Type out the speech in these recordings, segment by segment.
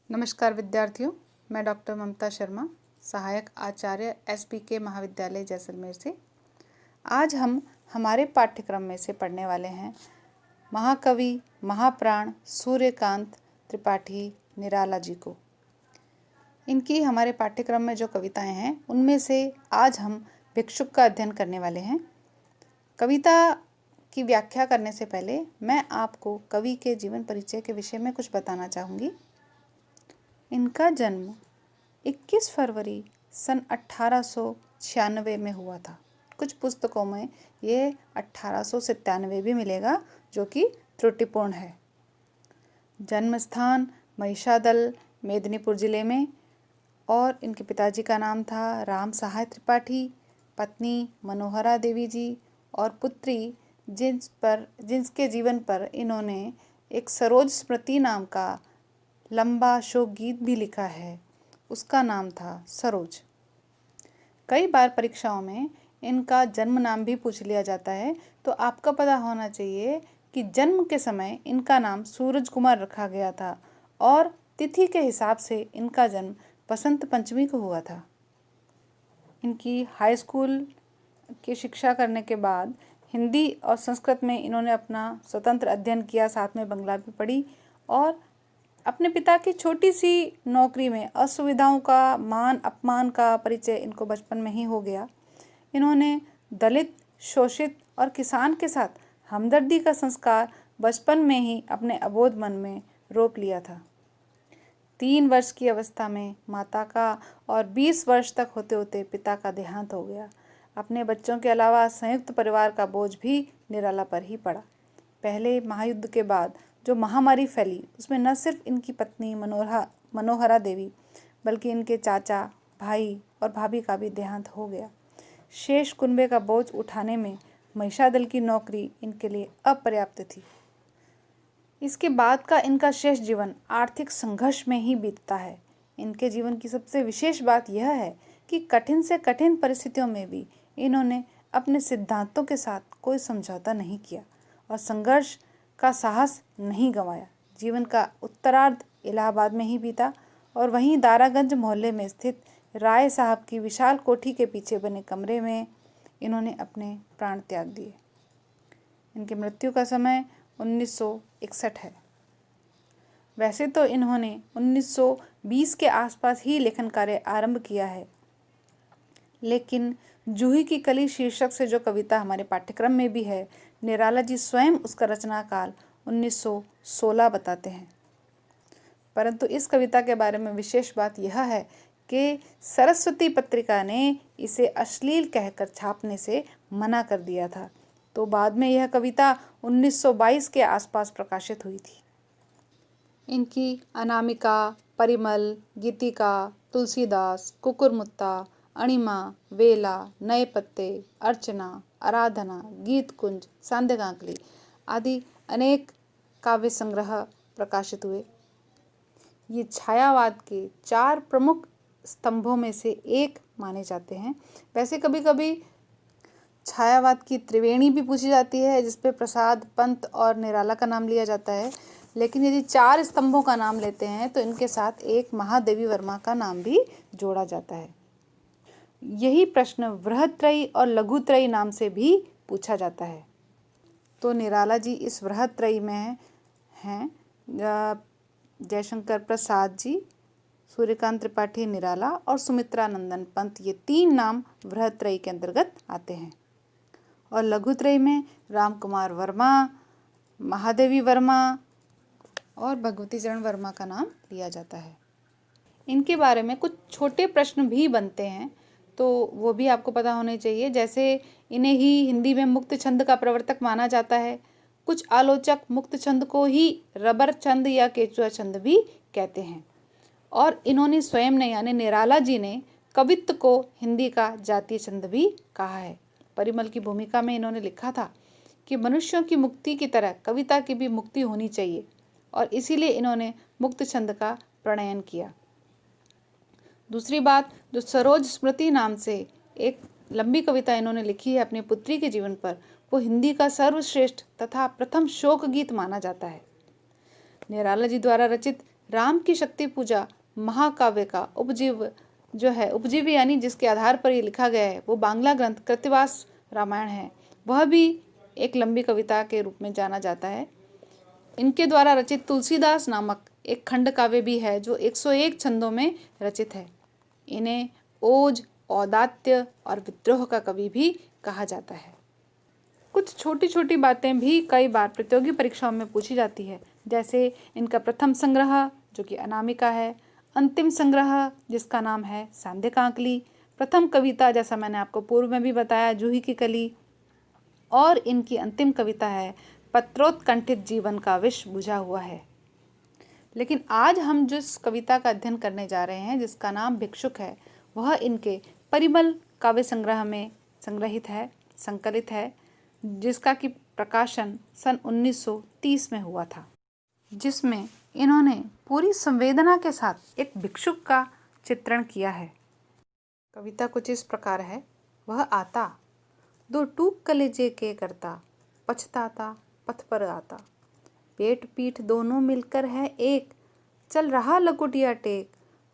नमस्कार विद्यार्थियों, मैं डॉक्टर ममता शर्मा, सहायक आचार्य SPK महाविद्यालय जैसलमेर से। आज हम हमारे पाठ्यक्रम में से पढ़ने वाले हैं महाकवि महाप्राण सूर्यकांत त्रिपाठी निराला जी को। इनकी हमारे पाठ्यक्रम में जो कविताएं हैं उनमें से आज हम भिक्षुक का अध्ययन करने वाले हैं। कविता की व्याख्या करने से पहले मैं आपको कवि के जीवन परिचय के विषय में कुछ बताना चाहूँगी। इनका जन्म 21 फरवरी सन 1896 में हुआ था। कुछ पुस्तकों में ये 1897 भी मिलेगा, जो कि त्रुटिपूर्ण है। जन्म स्थान महिषादल मेदिनीपुर जिले में, और इनके पिताजी का नाम था राम सहाय त्रिपाठी, पत्नी मनोहरा देवी जी और पुत्री जिसके जीवन पर इन्होंने एक सरोज स्मृति नाम का लंबा शोक गीत भी लिखा है। उसका नाम था सरोज। कई बार परीक्षाओं में इनका जन्म नाम भी पूछ लिया जाता है, तो आपका पता होना चाहिए कि जन्म के समय इनका नाम सूरज कुमार रखा गया था और तिथि के हिसाब से इनका जन्म बसंत पंचमी को हुआ था। इनकी हाई स्कूल की शिक्षा करने के बाद हिंदी और संस्कृत में इन्होंने अपना स्वतंत्र अध्ययन किया, साथ में बंगला भी पढ़ी, और अपने पिता की छोटी सी नौकरी में असुविधाओं का मान अपमान का परिचय इनको बचपन में ही हो गया। इन्होंने दलित, शोषित और किसान के साथ हमदर्दी का संस्कार बचपन में ही अपने अबोध मन में रोप लिया था। 3 वर्ष की अवस्था में माता का और 20 वर्ष तक होते होते पिता का देहांत हो गया। अपने बच्चों के अलावा संयुक्त परिवार का बोझ भी निराला पर ही पड़ा। पहले महायुद्ध के बाद जो महामारी फैली, उसमें न सिर्फ इनकी पत्नी मनोहरा देवी बल्कि इनके चाचा, भाई और भाभी का भी देहांत हो गया। शेष कुनबे का बोझ उठाने में महिषादल की नौकरी इनके लिए अपर्याप्त थी। इसके बाद का इनका शेष जीवन आर्थिक संघर्ष में ही बीतता है। इनके जीवन की सबसे विशेष बात यह है कि कठिन से कठिन परिस्थितियों में भी इन्होंने अपने सिद्धांतों के साथ कोई समझौता नहीं किया और संघर्ष का साहस नहीं गंवाया। जीवन का उत्तरार्ध इलाहाबाद में ही बीता और वहीं दारागंज मोहल्ले में स्थित राय साहब की विशाल कोठी के पीछे बने कमरे में इन्होंने अपने प्राण त्याग दिए। इनकी मृत्यु का समय 1961 है। वैसे तो इन्होंने 1920 के आसपास ही लेखन कार्य आरंभ किया है, लेकिन जूही की कली शीर्षक से जो कविता हमारे पाठ्यक्रम में भी है, निराला जी स्वयं उसका रचना काल 1916 बताते हैं। परंतु इस कविता के बारे में विशेष बात यह है कि सरस्वती पत्रिका ने इसे अश्लील कहकर छापने से मना कर दिया था, तो बाद में यह कविता 1922 के आसपास प्रकाशित हुई थी। इनकी अनामिका, परिमल, गीतिका, तुलसीदास, कुकुरमुत्ता, अणिमा, वेला, नए पत्ते, अर्चना, आराधना, गीत कुंज, सांध्यकांकली आदि अनेक काव्य संग्रह प्रकाशित हुए। ये छायावाद के 4 प्रमुख स्तंभों में से एक माने जाते हैं। वैसे कभी कभी छायावाद की त्रिवेणी भी पूछी जाती है, जिसपे प्रसाद, पंत और निराला का नाम लिया जाता है, लेकिन यदि 4 स्तंभों का नाम लेते हैं तो इनके साथ एक महादेवी वर्मा का नाम भी जोड़ा जाता है। यही प्रश्न वृहत्त्रयी और लघुत्रयी नाम से भी पूछा जाता है। तो निराला जी इस वृहत्त्रयी में हैं। जयशंकर प्रसाद जी, सूर्यकांत त्रिपाठी निराला और सुमित्रा नंदन पंत, ये 3 नाम वृहत्त्रयी के अंतर्गत आते हैं। और लघुत्रयी में राम कुमार वर्मा, महादेवी वर्मा और भगवती चरण वर्मा का नाम लिया जाता है। इनके बारे में कुछ छोटे प्रश्न भी बनते हैं, तो वो भी आपको पता होने चाहिए। जैसे इन्हें ही हिंदी में मुक्त छंद का प्रवर्तक माना जाता है। कुछ आलोचक मुक्त छंद को ही रबर छंद या केचुआ छंद भी कहते हैं। और इन्होंने स्वयं ने, यानी निराला जी ने, कवित्व को हिंदी का जातीय छंद भी कहा है। परिमल की भूमिका में इन्होंने लिखा था कि मनुष्यों की मुक्ति की तरह कविता की भी मुक्ति होनी चाहिए, और इसीलिए इन्होंने मुक्त छंद का प्रणयन किया। दूसरी बात, जो सरोज स्मृति नाम से एक लंबी कविता इन्होंने लिखी है अपनी पुत्री के जीवन पर, वो हिंदी का सर्वश्रेष्ठ तथा प्रथम शोक गीत माना जाता है। निराला जी द्वारा रचित राम की शक्ति पूजा महाकाव्य का उपजीवी यानी जिसके आधार पर ये लिखा गया है वो बांग्ला ग्रंथ कृत्तिवास रामायण है। वह भी एक लंबी कविता के रूप में जाना जाता है। इनके द्वारा रचित तुलसीदास नामक एक खंड काव्य भी है जो 101 छंदों में रचित है। इन्हें ओज, औदात्य और विद्रोह का कवि भी कहा जाता है। कुछ छोटी छोटी बातें भी कई बार प्रतियोगी परीक्षाओं में पूछी जाती है, जैसे इनका प्रथम संग्रह जो कि अनामिका है, अंतिम संग्रह जिसका नाम है सांध्य-कांकली, प्रथम कविता जैसा मैंने आपको पूर्व में भी बताया जूही की कली, और इनकी अंतिम कविता है पत्रोत्कंठित जीवन का विष बुझा हुआ है। लेकिन आज हम जिस कविता का अध्ययन करने जा रहे हैं जिसका नाम भिक्षुक है, वह इनके परिमल काव्य संग्रह में संकलित है, जिसका कि प्रकाशन सन 1930 में हुआ था, जिसमें इन्होंने पूरी संवेदना के साथ एक भिक्षुक का चित्रण किया है। कविता कुछ इस प्रकार है। वह आता, दो टूक कलेजे के करता, पछताता पथ पर आता, पेट पीठ दोनों मिलकर है एक, चल रहा लकुटिया टेक,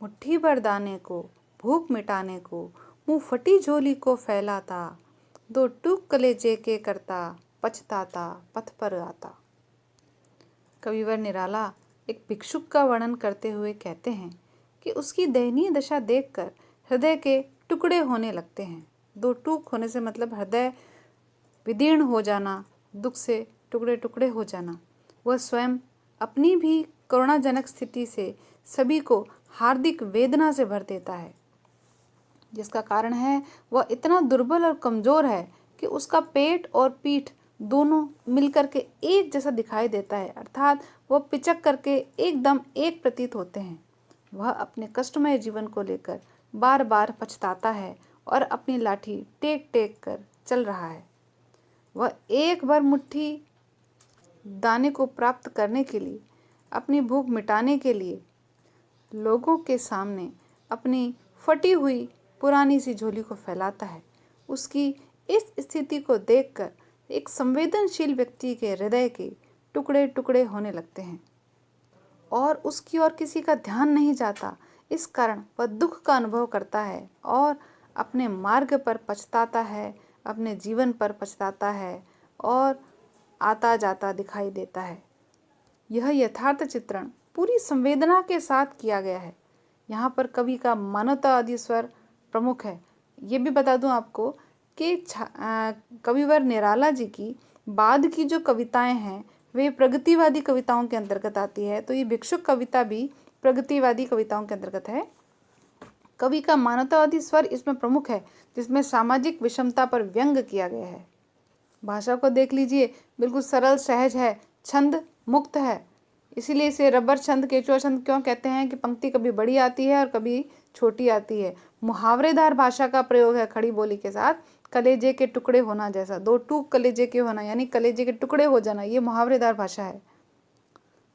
मुट्ठी भर दाने को, भूख मिटाने को, मुंह फटी झोली को फैलाता, दो टूक कलेजे के करता, पछताता पथ पर आता। कविवर निराला एक भिक्षुक का वर्णन करते हुए कहते हैं कि उसकी दयनीय दशा देखकर हृदय के टुकड़े होने लगते हैं। दो टूक होने से मतलब हृदय विदीर्ण हो जाना, दुख से टुकड़े टुकड़े हो जाना। वह स्वयं अपनी भी करुणाजनक स्थिति से सभी को हार्दिक वेदना से भर देता है, जिसका कारण है वह इतना दुर्बल और कमजोर है कि उसका पेट और पीठ दोनों मिलकर के एक जैसा दिखाई देता है, अर्थात वह पिचक करके एकदम एक प्रतीत होते हैं। वह अपने कष्टमय जीवन को लेकर बार बार पछताता है और अपनी लाठी टेक टेक कर चल रहा है। वह एक बार मुट्ठी दाने को प्राप्त करने के लिए, अपनी भूख मिटाने के लिए लोगों के सामने अपनी फटी हुई पुरानी सी झोली को फैलाता है। उसकी इस स्थिति को देखकर एक संवेदनशील व्यक्ति के हृदय के टुकड़े टुकड़े होने लगते हैं और उसकी और किसी का ध्यान नहीं जाता। इस कारण वह दुख का अनुभव करता है और अपने मार्ग पर पछताता है, अपने जीवन पर पछताता है और आता जाता दिखाई देता है। यह यथार्थ चित्रण पूरी संवेदना के साथ किया गया है। यहाँ पर कवि का मानवतावादी स्वर प्रमुख है। ये भी बता दूं आपको कि कविवर निराला जी की बाद की जो कविताएं हैं वे प्रगतिवादी कविताओं के अंतर्गत आती है, तो ये भिक्षुक कविता भी प्रगतिवादी कविताओं के अंतर्गत है। कवि का मानवतावादी स्वर इसमें प्रमुख है, जिसमें सामाजिक विषमता पर व्यंग किया गया है। भाषा को देख लीजिए, बिल्कुल सरल सहज है, छंद मुक्त है, इसीलिए इसे रबर छंद, केचुआ छंद क्यों कहते हैं कि पंक्ति कभी बड़ी आती है और कभी छोटी आती है। मुहावरेदार भाषा का प्रयोग है खड़ी बोली के साथ। कलेजे के टुकड़े होना जैसा, दो टूक कलेजे के होना यानी कलेजे के टुकड़े हो जाना, ये मुहावरेदार भाषा है।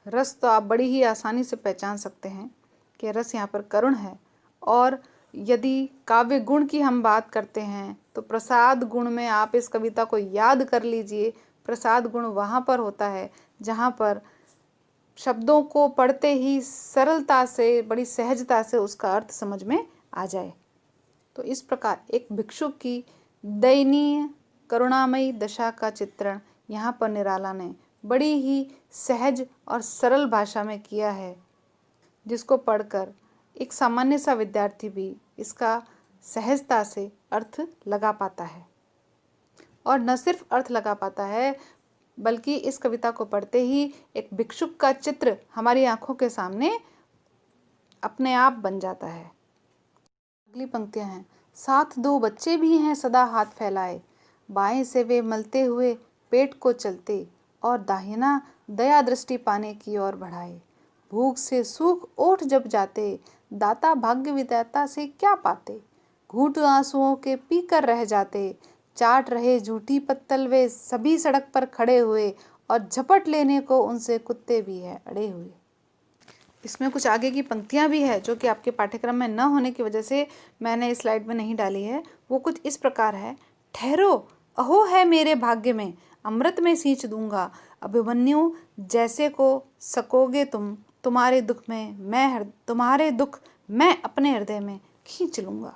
रस तो आप बड़ी ही आसानी से पहचान सकते हैं कि रस यहाँ पर करुण है। और यदि काव्य गुण की हम बात करते हैं तो प्रसाद गुण में आप इस कविता को याद कर लीजिए। प्रसाद गुण वहाँ पर होता है जहाँ पर शब्दों को पढ़ते ही सरलता से, बड़ी सहजता से उसका अर्थ समझ में आ जाए। तो इस प्रकार एक भिक्षुक की दयनीय करुणामयी दशा का चित्रण यहाँ पर निराला ने बड़ी ही सहज और सरल भाषा में किया है, जिसको पढ़कर एक सामान्य सा विद्यार्थी भी इसका सहजता से अर्थ लगा पाता है। और न सिर्फ अर्थ लगा पाता है बल्कि इस कविता को पढ़ते ही एक भिक्षुक का चित्र हमारी आंखों के सामने अपने आप बन जाता है। अगली पंक्तियां हैं। साथ दो बच्चे भी हैं सदा हाथ फैलाए, बाएं से वे मलते हुए पेट को चलते और दाहिना दया दृष्टि पाने की ओर बढ़ाए। भूख से सूख ओठ जब जाते, दाता भाग्य विधाता से क्या पाते। घूंट आंसुओं के पीकर रह जाते, चाट रहे झूठी पत्तल वे सभी सड़क पर खड़े हुए और झपट लेने को उनसे कुत्ते भी हैं अड़े हुए। इसमें कुछ आगे की पंक्तियां भी है जो कि आपके पाठ्यक्रम में न होने की वजह से मैंने इस स्लाइड में नहीं डाली है। वो कुछ इस प्रकार है। ठहरो, अहो है मेरे भाग्य में, अमृत में सींच दूंगा, अभिमन्यु जैसे को सकोगे तुम, तुम्हारे दुख मैं अपने हृदय में खींच लूँगा।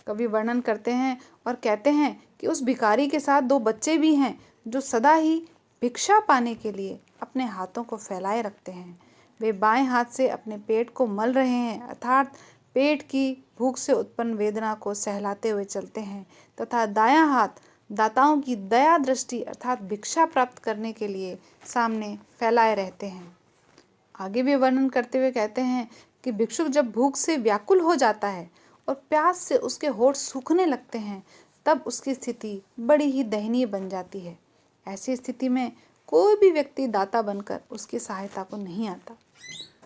कवि वर्णन करते हैं और कहते हैं कि उस भिखारी के साथ 2 बच्चे भी हैं जो सदा ही भिक्षा पाने के लिए अपने हाथों को फैलाए रखते हैं। वे बाएं हाथ से अपने पेट को मल रहे हैं, अर्थात पेट की भूख से उत्पन्न वेदना को सहलाते हुए चलते हैं, तथा दायां हाथ दाताओं की दया दृष्टि अर्थात भिक्षा प्राप्त करने के लिए सामने फैलाए रहते हैं। आगे भी वर्णन करते हुए कहते हैं कि भिक्षुक जब भूख से व्याकुल हो जाता है और प्यास से उसके होठ सूखने लगते हैं, तब उसकी स्थिति बड़ी ही दयनीय बन जाती है। ऐसी स्थिति में कोई भी व्यक्ति दाता बनकर उसकी सहायता को नहीं आता।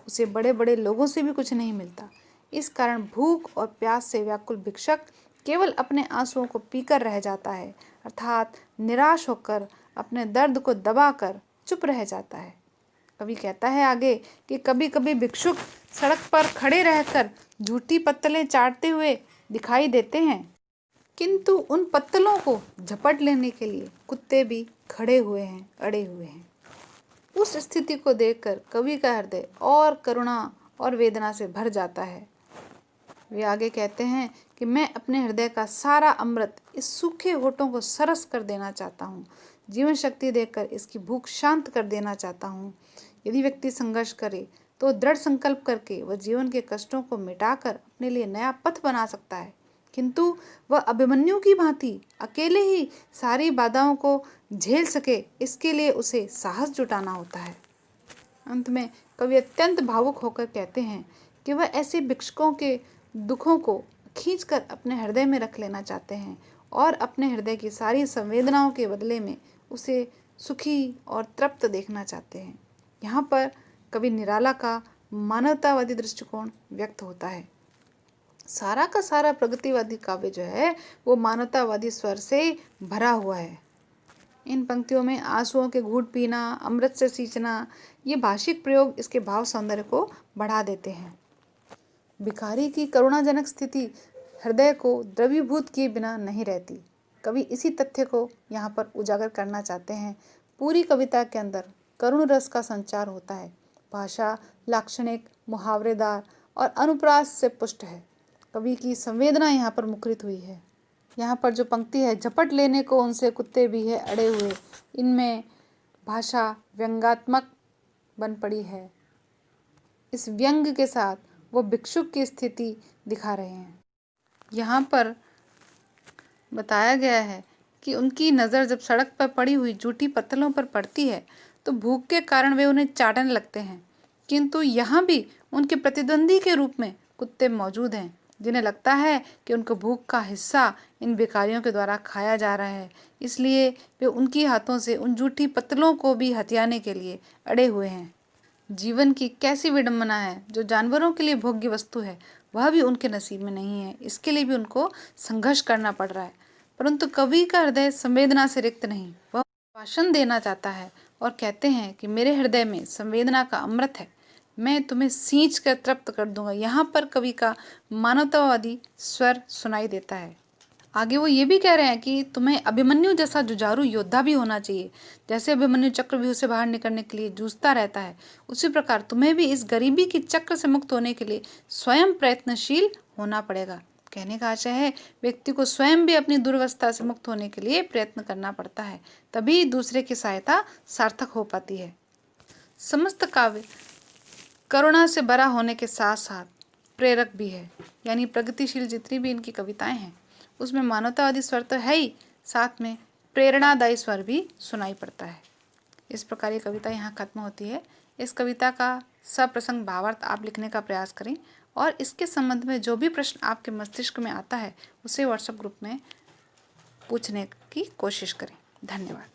उसे बड़े बड़े लोगों से भी कुछ नहीं मिलता। इस कारण भूख और प्यास से व्याकुल भिक्षक केवल अपने आंसुओं को पीकर रह जाता है, अर्थात निराश होकर अपने दर्द को दबाकर चुप रह जाता है। कवि कहता है आगे कि कभी कभी भिक्षुक सड़क पर खड़े रहकर झूठी पत्तलें चाटते हुए दिखाई देते हैं, किंतु उन पत्तलों को झपट लेने के लिए कुत्ते भी खड़े हुए हैं, अड़े हुए हैं। उस स्थिति को देखकर कवि का हृदय और करुणा और वेदना से भर जाता है। वे आगे कहते हैं कि मैं अपने हृदय का सारा अमृत इस सूखे होठों को सरस कर देना चाहता हूँ, जीवन शक्ति देकर इसकी भूख शांत कर देना चाहता हूँ। यदि व्यक्ति संघर्ष करे तो दृढ़ संकल्प करके वह जीवन के कष्टों को मिटाकर अपने लिए नया पथ बना सकता है, किंतु वह अभिमन्यु की भांति अकेले ही सारी बाधाओं को झेल सके, इसके लिए उसे साहस जुटाना होता है। अंत में कवि अत्यंत भावुक होकर कहते हैं कि वह ऐसे भिक्षुकों के दुखों को खींचकर अपने हृदय में रख लेना चाहते हैं और अपने हृदय की सारी संवेदनाओं के बदले में उसे सुखी और तृप्त देखना चाहते हैं। यहाँ पर कवि निराला का मानवतावादी दृष्टिकोण व्यक्त होता है। सारा का सारा प्रगतिवादी काव्य जो है वो मानवतावादी स्वर से भरा हुआ है। इन पंक्तियों में आंसुओं के घूंट पीना, अमृत से सींचना, ये भाषिक प्रयोग इसके भाव सौंदर्य को बढ़ा देते हैं। भिखारी की करुणाजनक स्थिति हृदय को द्रवीभूत किए बिना नहीं रहती। कवि इसी तथ्य को यहाँ पर उजागर करना चाहते हैं। पूरी कविता के अंदर करुण रस का संचार होता है। भाषा लाक्षणिक, मुहावरेदार और अनुप्रास से पुष्ट है। कवि की संवेदना यहाँ पर मुखरित हुई है। यहाँ पर जो पंक्ति है, झपट लेने को उनसे कुत्ते भी है अड़े हुए, इनमें भाषा व्यंग्यात्मक बन पड़ी है। इस व्यंग के साथ वो भिक्षुक की स्थिति दिखा रहे हैं। यहाँ पर बताया गया है कि उनकी नज़र जब सड़क पर पड़ी हुई जूठी पत्तलों पर पड़ती है तो भूख के कारण वे उन्हें चाटने लगते हैं, किंतु यहाँ भी उनके प्रतिद्वंदी के रूप में कुत्ते मौजूद हैं, जिन्हें लगता है कि उनको भूख का हिस्सा इन भिखारियों के द्वारा खाया जा रहा है, इसलिए वे उनकी हाथों से उन जूठी पत्तलों को भी हथियाने के लिए अड़े हुए हैं। जीवन की कैसी विडंबना है, जो जानवरों के लिए भोग्य वस्तु है वह भी उनके नसीब में नहीं है, इसके लिए भी उनको संघर्ष करना पड़ रहा है। परंतु कवि का हृदय संवेदना से रिक्त नहीं, वह भाषण देना चाहता है और कहते हैं कि मेरे हृदय में संवेदना का अमृत है, मैं तुम्हें सींच कर तृप्त कर दूंगा। यहाँ पर कवि का मानवतावादी स्वर सुनाई देता है। आगे वो ये भी कह रहे हैं कि तुम्हें अभिमन्यु जैसा जुझारू योद्धा भी होना चाहिए। जैसे अभिमन्यु चक्रव्यूह से बाहर निकलने के लिए जूझता रहता है, उसी प्रकार तुम्हें भी इस गरीबी की चक्र से मुक्त होने के लिए स्वयं प्रयत्नशील होना पड़ेगा। कहने का आशय है व्यक्ति को स्वयं भी अपनी दुर्वस्था से मुक्त होने के लिए प्रयत्न करना पड़ता है, तभी दूसरे की सहायता सार्थक हो पाती है। समस्त काव्य करुणा से भरा होने के साथ साथ प्रेरक भी है, यानी प्रगतिशील जितनी भी इनकी कविताएं हैं उसमें मानवतावादी स्वर तो है ही, साथ में प्रेरणादायी स्वर भी सुनाई पड़ता है। इस प्रकार ये कविता यहाँ खत्म होती है। इस कविता का सप्रसंग भावार्थ आप लिखने का प्रयास करें और इसके संबंध में जो भी प्रश्न आपके मस्तिष्क में आता है उसे व्हाट्सएप ग्रुप में पूछने की कोशिश करें। धन्यवाद।